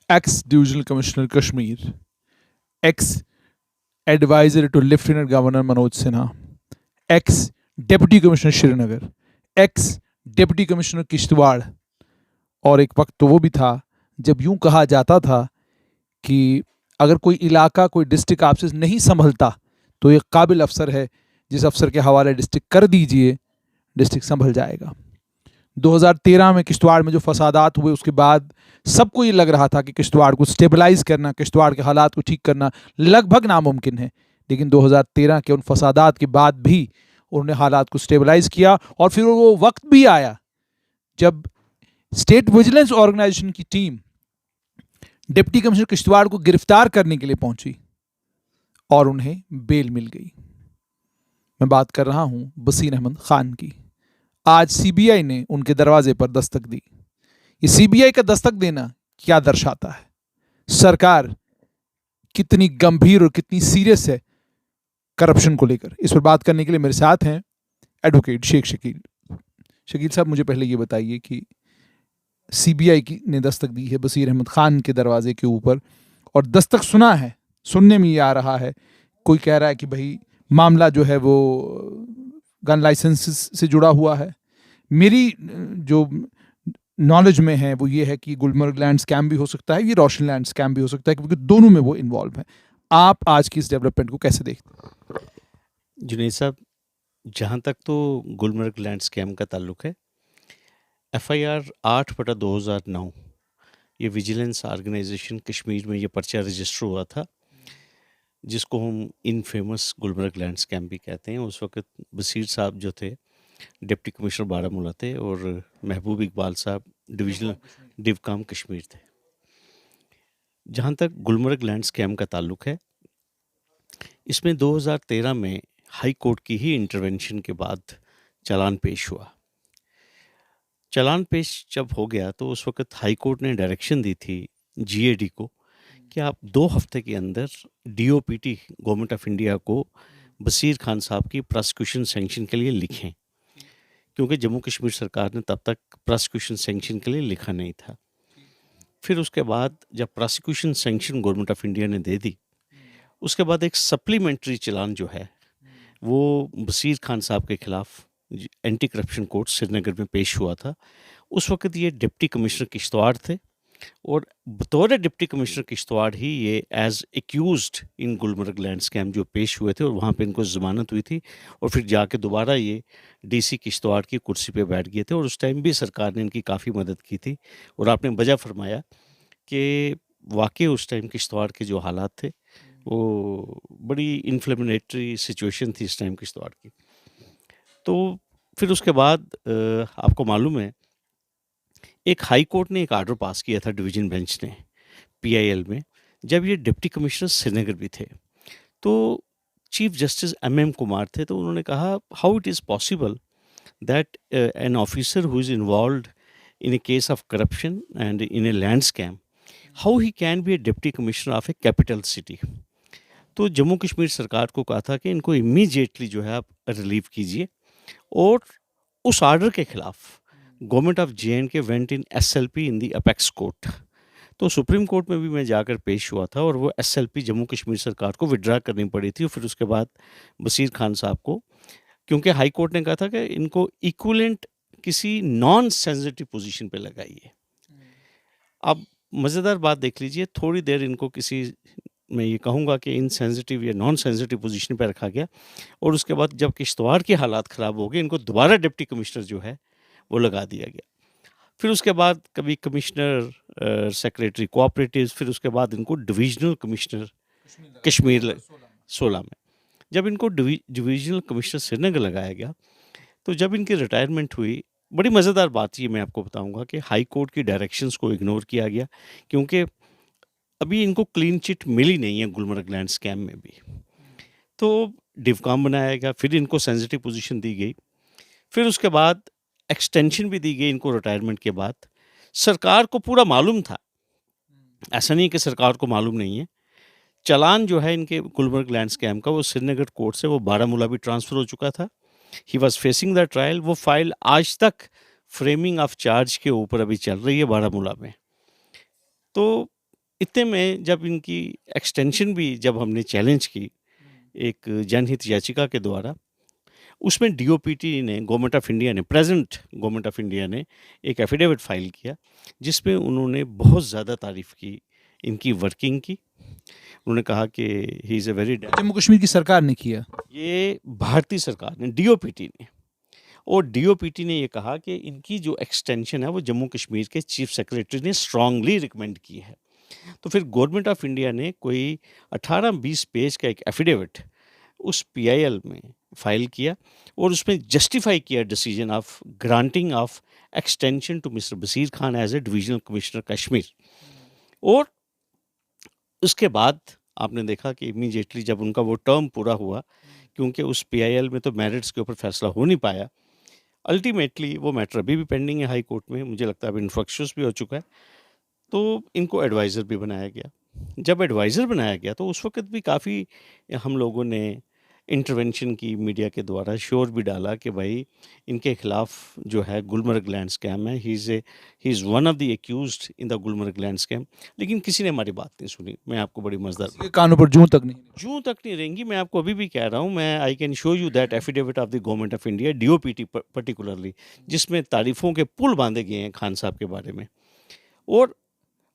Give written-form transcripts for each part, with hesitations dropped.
X divisional commissioner Kashmir, ex adviser to lieutenant governor Manoj Sinha, ex deputy commissioner Srinagar, ex deputy commissioner Kishtwar. और एक वक्त तो वो भी था जब यूं कहा जाता था कि अगर कोई इलाका, कोई डिस्ट्रिक्ट आपसे नहीं संभलता तो एक काबिल अफसर है, जिस अफसर के हवाले डिस्ट्रिक्ट कर दीजिए, डिस्ट्रिक्ट संभल जाएगा। 2013 में किश्तवाड़ में जो फसादात हुए उसके बाद सबको ये लग रहा था कि किश्तवाड़ को स्टेबलाइज करना, किश्तवाड़ के हालात को ठीक करना लगभग नामुमकिन है। लेकिन 2013 के उन फसादात के बाद भी उन्होंने हालात को स्टेबलाइज किया। और फिर वो वक्त भी आया जब स्टेट विजिलेंस ऑर्गेनाइजेशन की टीम डिप्टी कमिश्नर किश्तवाड़ को गिरफ्तार करने के लिए पहुंची और उन्हें बेल मिल गई। मैं बात कर रहा हूं बसीर अहमद खान की। आज सीबीआई ने उनके दरवाजे पर दस्तक दी। ये सीबीआई का दस्तक देना क्या दर्शाता है? सरकार कितनी गंभीर और कितनी सीरियस है करप्शन को लेकर। इस पर बात करने के लिए मेरे साथ हैं एडवोकेट शेख शकील। शकील साहब, मुझे पहले ये बताइए कि सीबीआई की ने दस्तक दी है बसीर अहमद खान के दरवाजे के ऊपर, और दस्तक सुना है, सुनने में ये आ रहा है, कोई कह रहा है कि भाई मामला जो है वो गन लाइसेंस से जुड़ा हुआ है। मेरी जो नॉलेज में है वो ये है कि गुलमर्ग लैंड स्कैम भी हो सकता है, ये रोशन लैंड स्कैम भी हो सकता है, क्योंकि दोनों में वो इन्वॉल्व है। आप आज की इस डेवलपमेंट को कैसे देखते हैं? जुनेद साहब, जहाँ तक तो गुलमर्ग लैंड स्कैम का ताल्लुक है, FIR 8/2009 ये विजिलेंस ऑर्गेनाइजेशन कश्मीर में ये पर्चा रजिस्टर हुआ था, जिसको हम इनफेमस गुलमर्ग लैंड स्कैम भी कहते हैं। उस वक्त बसीर साहब जो थे डिप्टी कमिश्नर बारामूला थे और महबूब इकबाल साहब डिविजनल डिवकाम कश्मीर थे। जहाँ तक गुलमर्ग लैंड स्कैम का ताल्लुक है, इसमें 2013 में हाई कोर्ट की ही इंटरवेंशन के बाद चालान पेश हुआ। चालान पेश जब हो गया तो उस वक्त हाई कोर्ट ने डायरेक्शन दी थी GAD को कि आप 2 हफ्ते के अंदर DOPT गवर्नमेंट ऑफ इंडिया को बसीर खान साहब की प्रोसिक्यूशन सैंक्शन के लिए लिखें, क्योंकि जम्मू कश्मीर सरकार ने तब तक प्रोसिक्यूशन सैंक्शन के लिए लिखा नहीं था। फिर उसके बाद जब prosecution sanction government of India ने दे दी, उसके बाद एक सप्लीमेंट्री चालान जो है वो बसीर खान साहब के खिलाफ एंटी करप्शन कोर्ट श्रीनगर में पेश हुआ था। उस वक्त ये डिप्टी कमिश्नर किश्तवाड़ थे और बतौर डिप्टी कमिश्नर किश्तवाड़ ही ये एज एक्यूज्ड इन गुलमर्ग लैंड स्कैम जो पेश हुए थे और वहाँ पे इनको ज़मानत हुई थी और फिर जाके दोबारा ये DC किश्तवाड़ की कुर्सी पे बैठ गए थे और उस टाइम भी सरकार ने इनकी काफ़ी मदद की थी। और आपने वजह फरमाया कि वाकई उस टाइम किश्तवाड़ के जो हालात थे वो बड़ी इन्फ्लेमेटरी सिचुएशन थी इस टाइम किश्तवाड़ की। तो फिर उसके बाद आपको मालूम है एक हाई कोर्ट ने एक ऑर्डर पास किया था डिवीजन बेंच ने PIL में, जब ये डिप्टी कमिश्नर श्रीनगर भी थे। तो चीफ जस्टिस MM कुमार थे, तो उन्होंने कहा how it is possible that an officer who is involved in A case of corruption and in a land scam, how he can be A deputy commissioner of A capital city. तो जम्मू कश्मीर सरकार को कहा था कि इनको immediately जो है आप रिलीव कीजिए और उस ऑर्डर के खिलाफ government of JNK went in SLP in the apex court. तो सुप्रीम कोर्ट में भी मैं जाकर पेश हुआ था और वो SLP जम्मू कश्मीर सरकार को विड्रा करनी पड़ी थी। और फिर उसके बाद बसीर खान साहब को, क्योंकि हाई कोर्ट ने कहा था कि इनको इक्विवेलेंट किसी नॉन सेंसिटिव पोजीशन पे लगाइए। अब मज़ेदार बात देख लीजिए, थोड़ी देर इनको किसी, मैं ये कहूँगा कि इनसेंसिटिव या नॉन सेंसिटिव पोजीशन पे रखा गया और उसके बाद जब किश्तवाड़ के हालात ख़राब हो गए, इनको दोबारा डिप्टी कमिश्नर जो है वो लगा दिया गया। फिर उसके बाद कभी कमिश्नर सेक्रेटरी कोऑपरेटिव्स, फिर उसके बाद इनको डिविजनल कमिश्नर कश्मीर 16 में, जब इनको डिविजनल कमिश्नर श्रीनगर लगाया गया, तो जब इनकी रिटायरमेंट हुई, बड़ी मज़ेदार बात ये मैं आपको बताऊंगा कि हाई कोर्ट की डायरेक्शंस को इग्नोर किया गया, क्योंकि अभी इनको क्लीन चिट मिली नहीं है गुलमर्ग लैंड स्कैम में भी। तो डिवकाम बनाया गया, फिर इनको सेंसिटिव पोजीशन दी गई, फिर उसके बाद एक्सटेंशन भी दी गई इनको रिटायरमेंट के बाद। सरकार को पूरा मालूम था, ऐसा नहीं कि सरकार को मालूम नहीं है। चालान जो है इनके गुलमर्ग लैंड स्कैम का वो श्रीनगर कोर्ट से वो बारामूला भी ट्रांसफ़र हो चुका था। He was facing the trial. वो फाइल आज तक फ्रेमिंग ऑफ चार्ज के ऊपर अभी चल रही है बारामूला में। तो इतने में जब इनकी एक्सटेंशन भी जब हमने चैलेंज की एक जनहित याचिका के द्वारा, उसमें डीओपीटी ने, गवर्नमेंट ऑफ इंडिया ने, प्रेजेंट गवर्नमेंट ऑफ इंडिया ने एक एफिडेविट फाइल किया, जिसमें उन्होंने बहुत ज़्यादा तारीफ की इनकी वर्किंग की। उन्होंने कहा कि he is a very, Jammu Kashmir की सरकार ने किया। ये भारतीय सरकार ने, डीओपीटी ने, और डीओपीटी ने ये कहा कि इनकी जो एक्सटेंशन है वो जम्मू कश्मीर के चीफ सेक्रेटरी ने स्ट्रांगली रिकमेंड की है। तो फिर गवर्नमेंट ऑफ इंडिया ने कोई 18-20 पेज का एक एफिडेविट उस पीआईएल में फाइल किया और उसमें जस्टिफाई किया decision of granting of extension to mister Bashir Khan as a divisional commissioner Kashmir. और उसके बाद आपने देखा कि इमीडिएटली जब उनका वो टर्म पूरा हुआ, क्योंकि उस पीआईएल में तो मेरिट्स के ऊपर फैसला हो नहीं पाया, अल्टीमेटली वो मैटर अभी भी पेंडिंग है हाई कोर्ट में, मुझे लगता है अब इन्फ्रक्शंस भी हो चुका है, तो इनको एडवाइज़र भी बनाया गया। जब एडवाइज़र बनाया गया तो उस वक़्त भी काफ़ी हम लोगों ने इंटरवेंशन की मीडिया के द्वारा, शोर भी डाला कि भाई इनके खिलाफ जो है गुलमर्ग लैंड स्कैम है, he is one of the accused in the Gulmarg land scam. लेकिन किसी ने हमारी बात नहीं सुनी। मैं आपको बड़ी मज़ेदार, किसी के कानों पर जूं तक नहीं। जूँ तक नहीं रहेंगी। मैं आपको अभी भी कह रहा हूँ, मैं I can show you that affidavit of the government of India, DOPT particularly, जिसमें तारीफ़ों के पुल बांधे गए हैं खान साहब के बारे में। और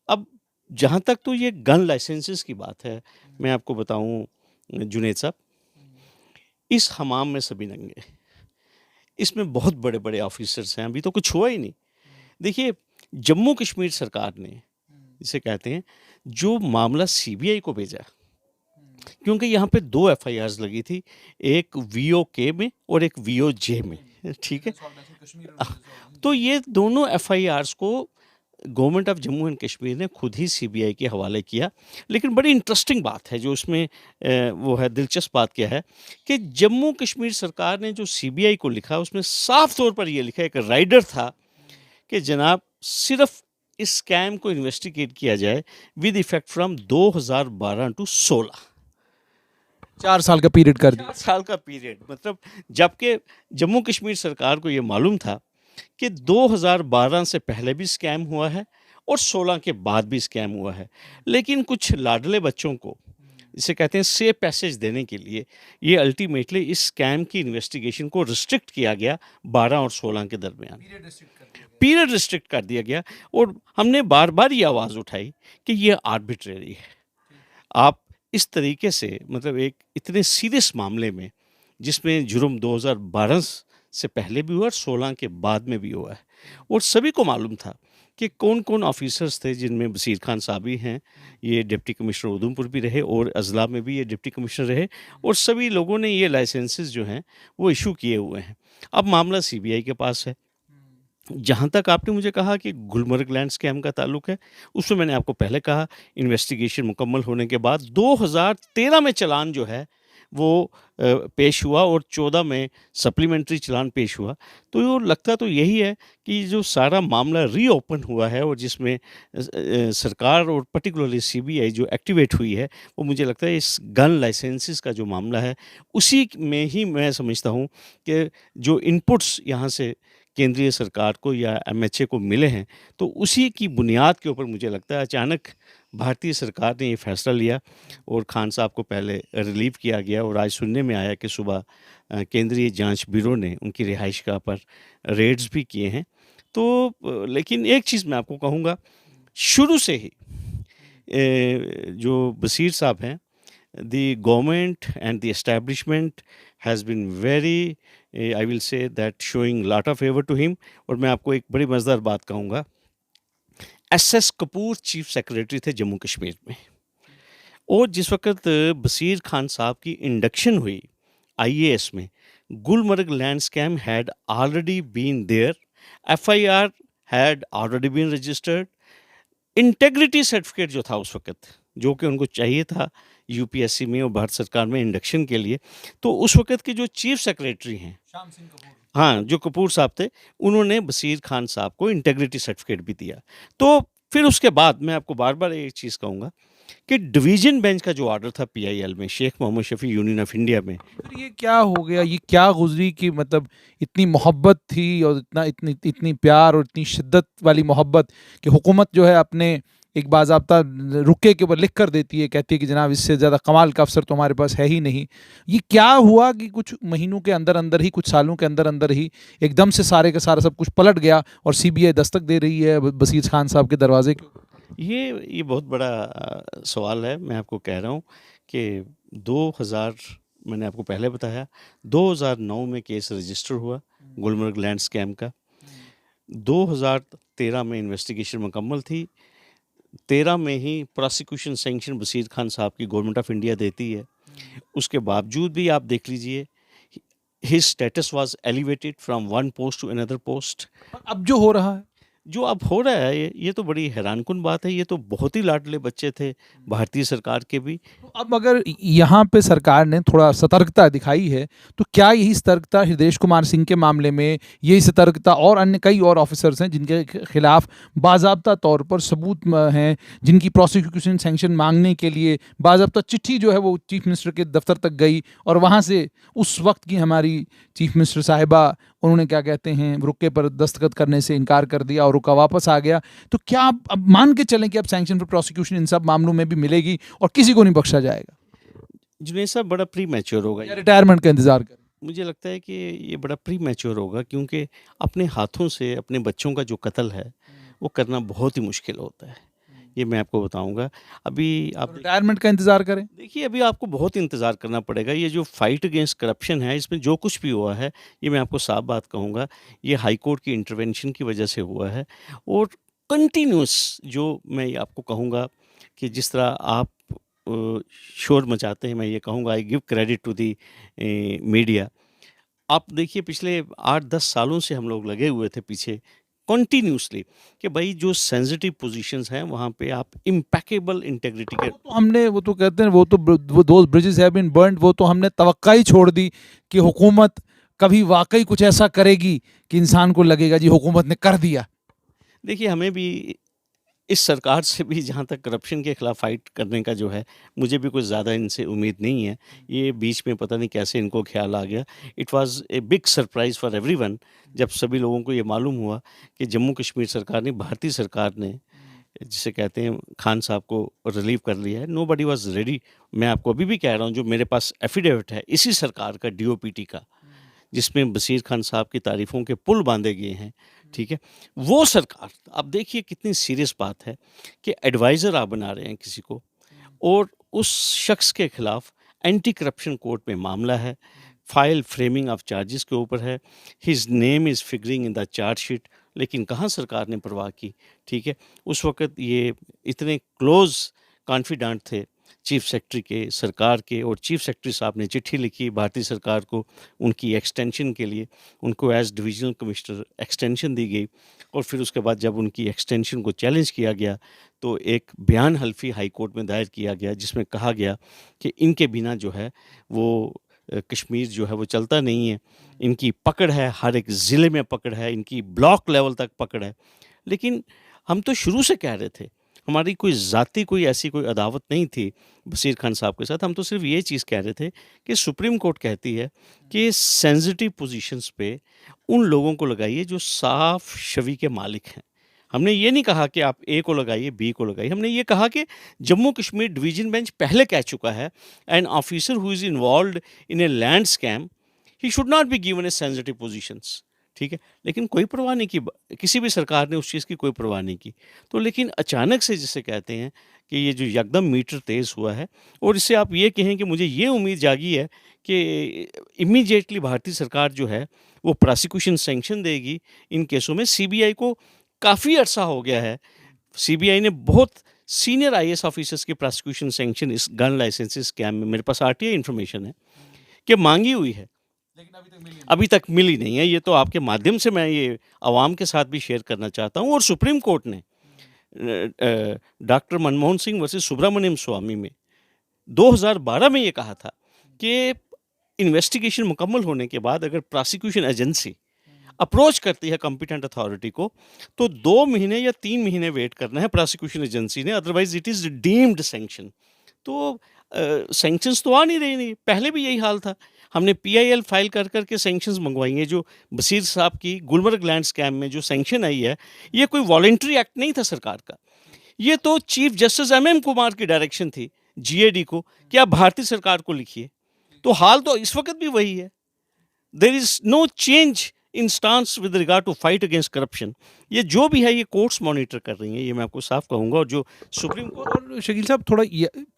अब जहाँ तक तो ये गन लाइसेंसेस की बात है, मैं आपको बताऊँ जुनैद साहब, इस हमाम में सभी नंगे, इसमें बहुत बड़े-बड़े ऑफिसर्स हैं, अभी तो कुछ हुआ ही नहीं। देखिए, जम्मू कश्मीर सरकार ने, जिसे कहते हैं, जो मामला सीबीआई को भेजा, क्योंकि यहाँ पे 2 एफआईआर्स लगी थी, एक वीओके में और एक वीओजे में, ठीक है? तो ये दोनों एफआईआर्स को government of Jammu and Kashmir ने खुद ही सीबीआई के हवाले किया। लेकिन बड़ी इंटरेस्टिंग बात है जो उसमें वो है, दिलचस्प बात क्या है कि जम्मू कश्मीर सरकार ने जो सीबीआई को लिखा, उसमें साफ तौर पर ये लिखा, एक राइडर था कि जनाब सिर्फ इस स्कैम को इन्वेस्टिगेट किया जाए विद इफेक्ट फ्रॉम 2012 टू 16। 4 साल का पीरियड कर दिया। 4 साल का पीरियड, मतलब जबकि जम्मू कश्मीर सरकार को ये मालूम था कि 2012 से पहले भी स्कैम हुआ है और 16 के बाद भी स्कैम हुआ है। लेकिन कुछ लाडले बच्चों को, इसे कहते हैं, सेफ पैसेज देने के लिए ये अल्टीमेटली इस स्कैम की इन्वेस्टिगेशन को रिस्ट्रिक्ट किया गया 12 और 16 के दरमियान, पीरियड रिस्ट्रिक्ट कर दिया गया। और हमने बार बार ये आवाज़ उठाई कि ये आर्बिट्रेरी है। आप इस तरीके से, मतलब एक इतने सीरियस मामले में जिसमें जुर्म 2012 से पहले भी हुआ और 16 के बाद में भी हुआ है, और सभी को मालूम था कि कौन कौन ऑफिसर्स थे, जिनमें बशीर खान साहब भी हैं, ये डिप्टी कमिश्नर उधमपुर भी रहे और अजला में भी ये डिप्टी कमिश्नर रहे, और सभी लोगों ने ये लाइसेंसेस जो हैं वो इशू किए हुए हैं। अब मामला सीबीआई के पास है। जहाँ तक आपने मुझे कहा कि गुलमर्ग लैंड स्कैम का ताल्लुक है, उसमें मैंने आपको पहले कहा, इन्वेस्टिगेशन मुकम्मल होने के बाद 2013 में चालान जो है वो पेश हुआ और 14 में सप्लीमेंट्री चालान पेश हुआ। तो ये लगता तो यही है कि जो सारा मामला रीओपन हुआ है और जिसमें सरकार और पर्टिकुलरली सीबीआई जो एक्टिवेट हुई है, वो मुझे लगता है इस गन लाइसेंसेस का जो मामला है उसी में ही मैं समझता हूँ कि जो इनपुट्स यहाँ से केंद्रीय सरकार को या एमएचए को मिले हैं, तो उसी की बुनियाद के ऊपर मुझे लगता है अचानक भारतीय सरकार ने ये फैसला लिया और खान साहब को पहले रिलीव किया गया, और आज सुनने में आया कि सुबह केंद्रीय जांच ब्यूरो ने उनकी रिहाइश गाह पर रेड्स भी किए हैं। तो लेकिन एक चीज़ मैं आपको कहूँगा, शुरू से ही जो बशीर साहब हैं, the government and the establishment has been very, I will say that, showing lot of favor to him। और मैं आपको एक बड़ी मज़ेदार बात कहूँगा, एसएस कपूर चीफ सेक्रेटरी थे जम्मू कश्मीर में, और जिस वक्त बशीर खान साहब की इंडक्शन हुई आईएएस में, Gulmarg land scam had already been there, FIR had already been registered, integrity certificate जो था उस वक्त, जो कि उनको चाहिए था यूपीएससी में और भारत सरकार में इंडक्शन के लिए, तो उस वक्त के जो चीफ सेक्रेटरी हैं, श्याम सिंह कपूर, हाँ, जो कपूर साहब थे, उन्होंने बशीर खान साहब को इंटेग्रिटी सर्टिफिकेट भी दिया। तो फिर उसके बाद मैं आपको बार बार एक चीज़ कहूँगा कि डिवीजन बेंच का जो ऑर्डर था पीआईएल में, Sheikh Mohammad Shafi union of India में, फिर ये क्या हो गया, ये क्या गुजरी कि मतलब इतनी मोहब्बत थी और इतना इतनी इतनी प्यार और इतनी शिद्दत वाली मोहब्बत कि हुकूमत जो है अपने एक बाज़ाब्ता रुके के ऊपर लिख कर देती है, कहती है कि जनाब इससे ज़्यादा कमाल का अफसर तो हमारे पास है ही नहीं। ये क्या हुआ कि कुछ महीनों के अंदर अंदर ही, कुछ सालों के अंदर अंदर ही एकदम से सारे का सारा सब कुछ पलट गया और सीबीआई दस्तक दे रही है बशीर खान साहब के दरवाजे के ऊपर? ये बहुत बड़ा सवाल है। मैं आपको कह रहा हूँ कि 2000, मैंने आपको पहले बताया, 2009 में केस रजिस्टर हुआ गुलमर्ग लैंड स्कैम का। 2013 में इन्वेस्टिगेशन मुकम्मल थी। 13 में ही प्रोसिक्यूशन सैंक्शन बशीर खान साहब की गवर्नमेंट ऑफ इंडिया देती है। उसके बावजूद भी आप देख लीजिए, his status was elevated from one post to another post. और अब जो हो रहा है, जो अब हो रहा है ये तो बड़ी हैरानकुन बात है। ये तो बहुत ही लाडले बच्चे थे भारतीय सरकार के भी। तो अब अगर यहाँ पे सरकार ने थोड़ा सतर्कता दिखाई है, तो क्या यही सतर्कता हृदयेश कुमार सिंह के मामले में, यही सतर्कता और अन्य कई और ऑफिसर्स हैं जिनके खिलाफ बाज़ाब्ता तौर पर सबूत हैं, जिनकी प्रोसिक्यूशन सैंक्शन मांगने के लिए बाज़ाब्ता चिट्ठी जो है वो चीफ मिनिस्टर के दफ्तर तक गई और वहाँ से उस वक्त की हमारी चीफ मिनिस्टर साहिबा, उन्होंने क्या कहते हैं, रुके पर दस्तखत करने से इनकार कर दिया और रुका वापस आ गया। तो क्या अब मान के चलें कि अब सैंक्शन फॉर प्रोसिक्यूशन इन सब मामलों में भी मिलेगी और किसी को नहीं बख्शा जाएगा, जुनेद साहब, बड़ा प्री मैच्योर होगा या रिटायरमेंट का इंतजार करें? मुझे लगता है कि ये बड़ा प्री मैच्योर होगा, क्योंकि अपने हाथों से अपने बच्चों का जो कत्ल है वो करना बहुत ही मुश्किल होता है। ये मैं आपको बताऊंगा। अभी आप रिटायरमेंट का इंतजार करें? देखिए, अभी आपको बहुत इंतज़ार करना पड़ेगा। ये जो फाइट अगेंस्ट करप्शन है, इसमें जो कुछ भी हुआ है, ये मैं आपको साफ बात कहूँगा, ये हाई कोर्ट की इंटरवेंशन की वजह से हुआ है। और कंटिन्यूस, जो मैं ये आपको कहूँगा कि जिस तरह आप शोर मचाते हैं, मैं ये कहूँगा, I give credit to the media. आप देखिए, पिछले 8-10 सालों से हम लोग लगे हुए थे पीछे कंटिन्यूसली कि भाई जो सेंसिटिव पोजीशंस हैं वहाँ पे आप इम्पेकेबल इंटेग्रिटी के। वो तो हमने, वो तो कहते हैं, वो those bridges have been burned, वो तो हमने तवक्का ही छोड़ दी कि हुकूमत कभी वाकई कुछ ऐसा करेगी कि इंसान को लगेगा जी हुकूमत ने कर दिया। देखिए, हमें भी इस सरकार से भी जहाँ तक करप्शन के खिलाफ फाइट करने का जो है, मुझे भी कुछ ज़्यादा इनसे उम्मीद नहीं है। ये बीच में पता नहीं कैसे इनको ख्याल आ गया। It was a big surprise for everyone जब सभी लोगों को ये मालूम हुआ कि जम्मू कश्मीर सरकार ने, भारतीय सरकार ने, जिसे कहते हैं, खान साहब को रिलीव कर लिया है। Nobody was ready. मैं आपको अभी भी कह रहा हूँ, जो मेरे पास एफिडेविट है इसी सरकार का, डीओपीटी का, जिसमें बशीर खान साहब की तारीफ़ों के पुल बांधे गए हैं, ठीक है। वो सरकार, अब देखिए कितनी सीरियस बात है कि एडवाइज़र आप बना रहे हैं किसी को, और उस शख्स के खिलाफ एंटी करप्शन कोर्ट में मामला है, फाइल फ्रेमिंग ऑफ चार्जेस के ऊपर है, his name is figuring in the chargesheet, लेकिन कहाँ सरकार ने परवाह की, ठीक है। उस वक़्त ये इतने क्लोज़ कॉन्फिडेंट थे चीफ सेक्रेटरी के, सरकार के, और चीफ सेक्रेटरी साहब ने चिट्ठी लिखी भारतीय सरकार को उनकी एक्सटेंशन के लिए। उनको एज डिविजनल कमिश्नर एक्सटेंशन दी गई, और फिर उसके बाद जब उनकी एक्सटेंशन को चैलेंज किया गया तो एक बयान हल्फी हाई कोर्ट में दायर किया गया, जिसमें कहा गया कि इनके बिना जो है वो कश्मीर जो है वो चलता नहीं है। इनकी पकड़ है, हर एक ज़िले में पकड़ है, इनकी ब्लॉक लेवल तक पकड़ है। लेकिन हम तो शुरू से कह रहे थे, हमारी कोई ज़ाती कोई ऐसी कोई अदावत नहीं थी बशीर खान साहब के साथ। हम तो सिर्फ ये चीज़ कह रहे थे कि सुप्रीम कोर्ट कहती है कि सेंसिटिव पोजीशंस पे उन लोगों को लगाइए जो साफ छवि के मालिक हैं। हमने ये नहीं कहा कि आप ए को लगाइए, बी को लगाइए। हमने ये कहा कि जम्मू कश्मीर डिवीजन बेंच पहले कह चुका है, an officer who is involved in a land scam, he should not be given A sensitive positions, ठीक है। लेकिन कोई परवाह नहीं की, किसी भी सरकार ने उस चीज़ की कोई परवाह नहीं की। तो लेकिन अचानक से, जिसे कहते हैं कि ये जो यकदम मीटर तेज़ हुआ है, और इससे आप ये कहें कि मुझे ये उम्मीद जागी है कि इमीडिएटली भारतीय सरकार जो है वो प्रोसिक्यूशन सैंक्शन देगी इन केसों में। सीबीआई को काफ़ी अरसा हो गया है, सीबीआई ने बहुत सीनियर आईएएस ऑफिसर्स की प्रोसिक्यूशन सैंक्शन इस गन लाइसेंसेस स्कैम में, मेरे पास आरटीआई इन्फॉर्मेशन है, कि मांगी हुई है, लेकिन अभी तक मिली नहीं है। ये तो आपके माध्यम से मैं ये आवाम के साथ भी शेयर करना चाहता हूँ। और सुप्रीम कोर्ट ने डॉक्टर मनमोहन सिंह वर्सेस सुब्रमण्यम स्वामी में 2012 में ये कहा था कि इन्वेस्टिगेशन मुकम्मल होने के बाद अगर प्रोसिक्यूशन एजेंसी अप्रोच करती है कॉम्पिटेंट अथॉरिटी को, तो 2 महीने या 3 महीने वेट करना है प्रोसिक्यूशन एजेंसी ने, otherwise it is deemed sanction. तो सैंक्शंस तो आ नहीं रही, नहीं, पहले भी यही हाल था। हमने पीआईएल फाइल कर करके सैंक्शंस मंगवाई हैं। जो बशीर साहब की गुलमर्ग लैंड स्कैम में जो सैंक्शन आई है, ये कोई वॉलंटरी एक्ट नहीं था सरकार का, ये तो चीफ जस्टिस MM कुमार की डायरेक्शन थी GAD को कि आप भारतीय सरकार को लिखिए। तो हाल तो इस वक्त भी वही है। There is no change in stance with regard to fight against corruption. ये जो भी है ये कोर्ट्स मॉनिटर कर रही हैं, ये मैं आपको साफ कहूंगा। और जो सुप्रीम कोर्ट और शकील साहब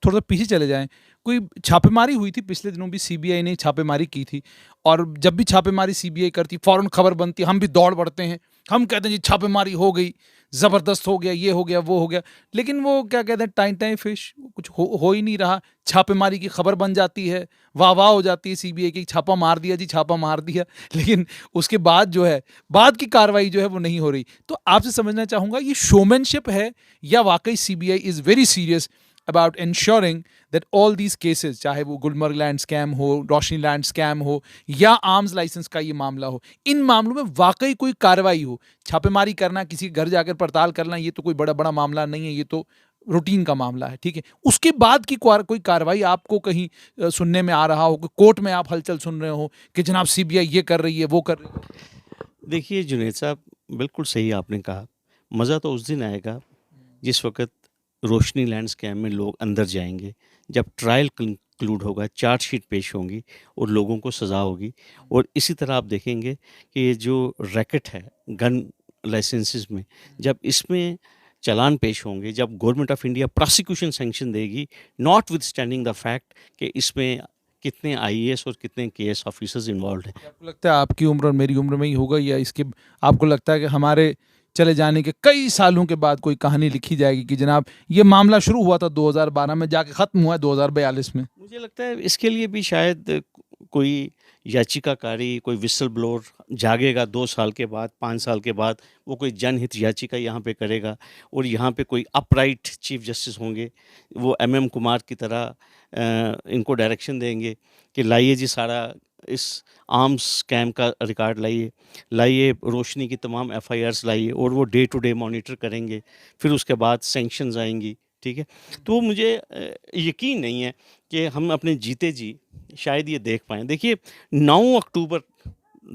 थोड़ा पीछे चले जाएं। कोई छापेमारी हुई थी पिछले दिनों भी, सीबीआई ने छापेमारी की थी, और जब भी छापेमारी सीबीआई करती फौरन खबर बनती, हम भी दौड़ पड़ते हैं, हम कहते हैं जी छापेमारी हो गई, ज़बरदस्त हो गया, ये हो गया, वो हो गया। लेकिन वो क्या कहते हैं, टाइम टाइम फिश, कुछ हो ही नहीं रहा। छापेमारी की खबर बन जाती है, वाह वाह हो जाती है सीबीआई की, छापा मार दिया जी, छापा मार दिया, लेकिन उसके बाद जो है, बाद की कार्रवाई जो है वो नहीं हो रही। तो आपसे समझना चाहूँगा, ये शोमैनशिप है या वाकई CBI is very serious about ensuring that all these cases, चाहे वो गुलमर्ग लैंड स्कैम हो, रोशनी लैंड स्कैम हो, या आर्म्स लाइसेंस का ये मामला हो, इन मामलों में वाकई कोई कार्रवाई हो। छापेमारी करना, किसी के घर जाकर पड़ताल करना, ये तो कोई बड़ा बड़ा मामला नहीं है, ये तो रूटीन का मामला है, ठीक है। उसके बाद की कोई कार्रवाई आपको कहीं सुनने में आ रहा हो, कोर्ट में आप हलचल सुन रहे हो कि जनाब सीबीआई ये कर रही है, वो कर रही है? देखिए जुनेद साहब, बिल्कुल सही आपने कहा। मज़ा तो उस दिन आएगा जिस वक्त रोशनी लैंड स्कैम में लोग अंदर जाएंगे, जब ट्रायल कंक्लूड होगा, चार्जशीट पेश होंगी और लोगों को सज़ा होगी। और इसी तरह आप देखेंगे कि ये जो रैकेट है गन लाइसेंसेस में, जब इसमें चालान पेश होंगे, जब government of India prosecution sanction देगी, notwithstanding the fact कि इसमें कितने IAS और कितने KS ऑफिसर्स इन्वॉल्व हैं। आपको लगता है आपकी उम्र और मेरी उम्र में ही होगा, या इसके आपको लगता है कि हमारे चले जाने के कई सालों के बाद कोई कहानी लिखी जाएगी कि जनाब ये मामला शुरू हुआ था 2012 में, जाके ख़त्म हुआ है 2042 में? मुझे लगता है इसके लिए भी शायद कोई याचिकाकारी, कोई विसल ब्लोअर जागेगा 2 साल के बाद, 5 साल के बाद, वो कोई जनहित याचिका यहाँ पे करेगा और यहाँ पे कोई अपराइट चीफ जस्टिस होंगे, वो MM कुमार की तरह इनको डायरेक्शन देंगे कि लाइए जी सारा इस आर्म्स स्कैम का रिकॉर्ड लाइए, रोशनी की तमाम FIRs लाइए, और वो डे टू डे मॉनिटर करेंगे। फिर उसके बाद सैंक्शंस आएंगी, ठीक है। तो मुझे यकीन नहीं है कि हम अपने जीते जी शायद ये देख पाएँ। देखिए 9 अक्टूबर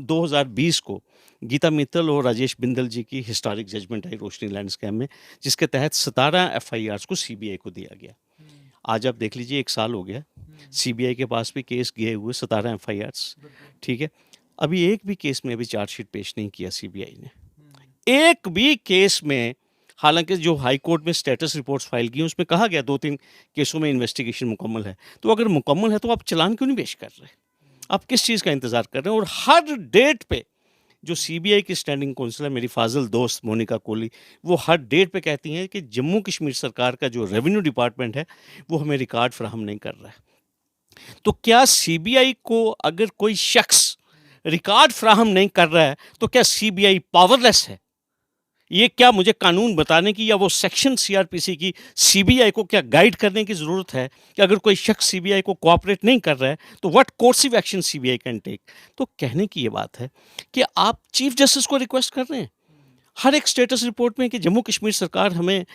2020 को गीता मित्तल और राजेश बिंदल जी की हिस्टोरिक जजमेंट आई रोशनी लैंड स्कैम में, जिसके तहत 17 FIRs को CBI को दिया गया। आज आप देख लीजिए 1 साल हो गया, CBI के पास भी केस गए हुए 17 FIRs, ठीक है। अभी एक भी केस में अभी चार्जशीट पेश नहीं किया CBI ने, एक भी केस में। हालांकि जो हाई कोर्ट में स्टेटस रिपोर्ट्स फाइल की उसमें कहा गया 2-3 केसों में इन्वेस्टिगेशन मुकम्मल है। तो अगर मुकम्मल है तो आप चालान क्यों नहीं पेश कर रहे? आप किस चीज़ का इंतज़ार कर रहे हैं? और हर डेट पे जो CBI की स्टैंडिंग काउंसिल है, मेरी फाजिल दोस्त मोनिका कोहली, वो हर डेट पे कहती हैं कि जम्मू कश्मीर सरकार का जो रेवेन्यू डिपार्टमेंट है वो हमें रिकॉर्ड फराहम नहीं कर रहा है। तो क्या CBI को अगर कोई शख्स रिकॉर्ड फराहम नहीं कर रहा है तो क्या CBI पावरलेस है? ये क्या मुझे कानून बताने की या वो सेक्शन CRPC की CBI को क्या गाइड करने की ज़रूरत है कि अगर कोई शख्स CBI को कोऑपरेट नहीं कर रहा है तो what coercive action CBI can take? तो कहने की ये बात है कि आप चीफ जस्टिस को रिक्वेस्ट कर रहे हैं हर एक स्टेटस रिपोर्ट में कि जम्मू कश्मीर सरकार हमें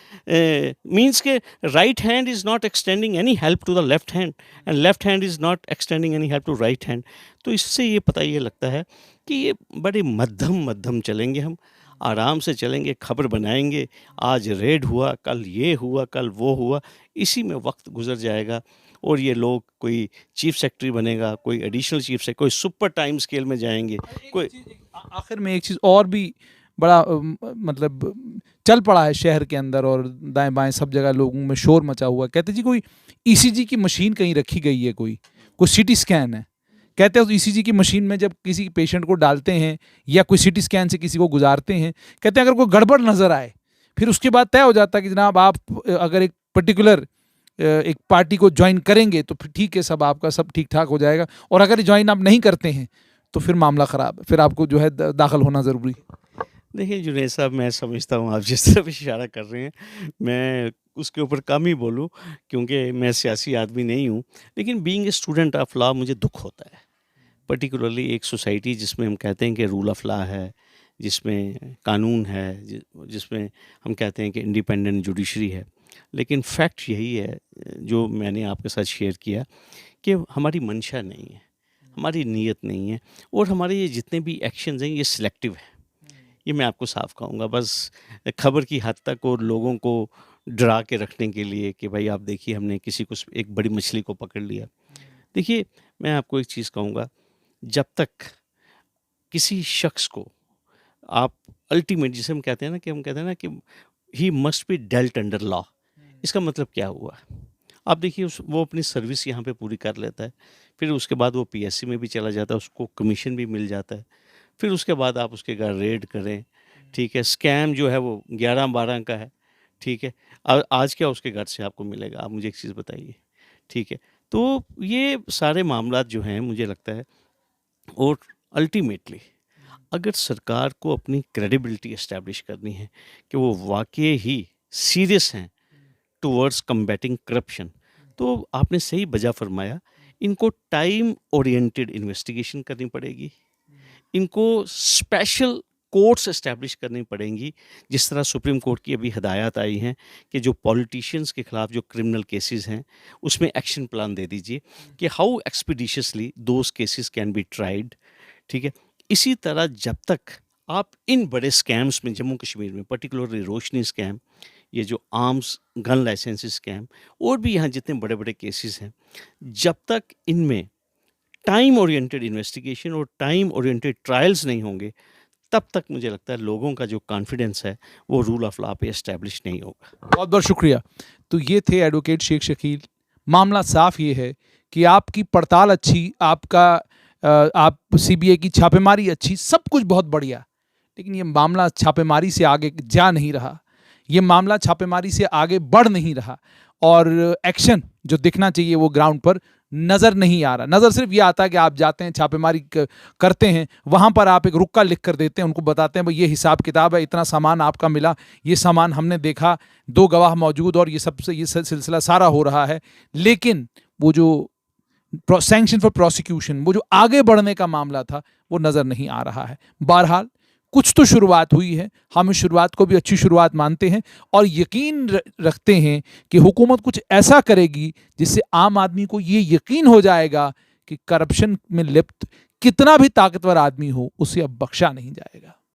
मींस के right hand is not extending any help to the left hand and left hand is not extending any help to right hand. तो इससे ये पता ये लगता है कि ये बड़े मध्यम चलेंगे, हम आराम से चलेंगे, खबर बनाएंगे, आज रेड हुआ, कल ये हुआ, कल वो हुआ, इसी में वक्त गुजर जाएगा। और ये लोग कोई चीफ सेक्रेटरी बनेगा, कोई एडिशनल चीफ सेक्रेटरी, कोई सुपर टाइम स्केल में जाएंगे, कोई। आखिर में एक चीज़ और भी बड़ा मतलब चल पड़ा है शहर के अंदर, और दाएं बाएं सब जगह लोगों में शोर मचा हुआ। कहते जी कोई ECG की मशीन कहीं रखी गई है, कोई CT स्कैन है। कहते हैं उस ECG की मशीन में जब किसी पेशेंट को डालते हैं या कोई CT स्कैन से किसी को गुजारते हैं, कहते हैं अगर कोई गड़बड़ नज़र आए फिर उसके बाद तय हो जाता है कि जनाब आप अगर एक पर्टिकुलर एक पार्टी को ज्वाइन करेंगे तो फिर ठीक है, सब आपका सब ठीक ठाक हो जाएगा, और अगर ज्वाइन आप नहीं करते हैं तो फिर मामला ख़राब है, फिर आपको जो है दाखिल होना ज़रूरी है। देखिए जुनैद साहब, मैं समझता हूँ आप जिस तरफ इशारा कर रहे हैं, मैं उसके ऊपर कम ही बोलूँ क्योंकि मैं सियासी आदमी नहीं हूँ। लेकिन being a student of law मुझे दुख होता है, पर्टिकुलरली एक सोसाइटी जिसमें हम कहते हैं कि रूल ऑफ लॉ है, जिसमें कानून है, जिसमें हम कहते हैं कि इंडिपेंडेंट जुडिशरी है। लेकिन फैक्ट यही है जो मैंने आपके साथ शेयर किया कि हमारी मंशा नहीं है, हमारी नीयत नहीं है, और हमारे ये जितने भी एक्शंस हैं ये सिलेक्टिव है। ये मैं आपको साफ कहूँगा, बस खबर की हद तक और लोगों को डरा के रखने के लिए कि भाई आप देखिए हमने किसी को एक बड़ी मछली को पकड़ लिया। देखिए, मैं आपको एक चीज़ कहूँगा, जब तक किसी शख्स को आप अल्टीमेट, जिसे हम कहते हैं ना कि he must be dealt under law. इसका मतलब क्या हुआ? आप देखिए वो अपनी सर्विस यहाँ पे पूरी कर लेता है, फिर उसके बाद वो पीएससी में भी चला जाता है, उसको कमीशन भी मिल जाता है, फिर उसके बाद आप उसके घर रेड करें, ठीक है? स्कैम जो है वो 11-12 का है, ठीक है? आज क्या उसके घर से आपको मिलेगा? आप मुझे एक चीज़ बताइए, ठीक है? तो ये सारे मामलात जो हैं मुझे लगता है, और अल्टीमेटली अगर सरकार को अपनी क्रेडिबिलिटी एस्टैब्लिश करनी है कि वो वाक़ई ही सीरियस हैं टुवर्ड्स कम्बैटिंग करप्शन, तो आपने सही बजा फरमाया, इनको टाइम ओरिएंटेड इन्वेस्टिगेशन करनी पड़ेगी, इनको स्पेशल कोर्ट्स एस्टैब्लिश करनी पड़ेंगी, जिस तरह सुप्रीम कोर्ट की अभी हदायत आई हैं कि जो पॉलिटिशियंस के खिलाफ जो क्रिमिनल केसेस हैं उसमें एक्शन प्लान दे दीजिए कि how expeditiously those cases can be tried, ठीक है? इसी तरह जब तक आप इन बड़े स्कैम्स में, जम्मू कश्मीर में पर्टिकुलरली रोशनी स्कैम, ये जो आर्म्स गन लाइसेंस स्कैम, और भी यहाँ जितने बड़े बड़े केसेस हैं, जब तक इनमें टाइम ओरिएंटेड इन्वेस्टिगेशन और टाइम ओरिएंटेड ट्रायल्स नहीं होंगे, तब तक मुझे लगता है लोगों का जो कॉन्फिडेंस है वो रूल ऑफ लॉ पे एस्टैब्लिश नहीं होगा। बहुत बहुत शुक्रिया। तो ये थे एडवोकेट शेख शकील। मामला साफ ये है कि आपकी पड़ताल अच्छी, आप सीबीआई की छापेमारी अच्छी, सब कुछ बहुत बढ़िया, लेकिन ये मामला छापेमारी से आगे जा नहीं रहा, ये मामला छापेमारी से आगे बढ़ नहीं रहा, और एक्शन जो दिखना चाहिए वो ग्राउंड पर नज़र नहीं आ रहा। नज़र सिर्फ ये आता है कि आप जाते हैं छापेमारी करते हैं, वहाँ पर आप एक रुक्का लिख कर देते हैं, उनको बताते हैं भाई ये हिसाब किताब है, इतना सामान आपका मिला, ये सामान हमने देखा, 2 गवाह मौजूद, और ये सिलसिला सारा हो रहा है। लेकिन वो जो सैंक्शन फॉर प्रोसिक्यूशन, वो जो आगे बढ़ने का मामला था, वो नज़र नहीं आ रहा है। बहरहाल कुछ तो शुरुआत हुई है, हम इस शुरुआत को भी अच्छी शुरुआत मानते हैं, और यकीन रखते हैं कि हुकूमत कुछ ऐसा करेगी जिससे आम आदमी को ये यकीन हो जाएगा कि करप्शन में लिप्त कितना भी ताकतवर आदमी हो, उसे अब बख्शा नहीं जाएगा।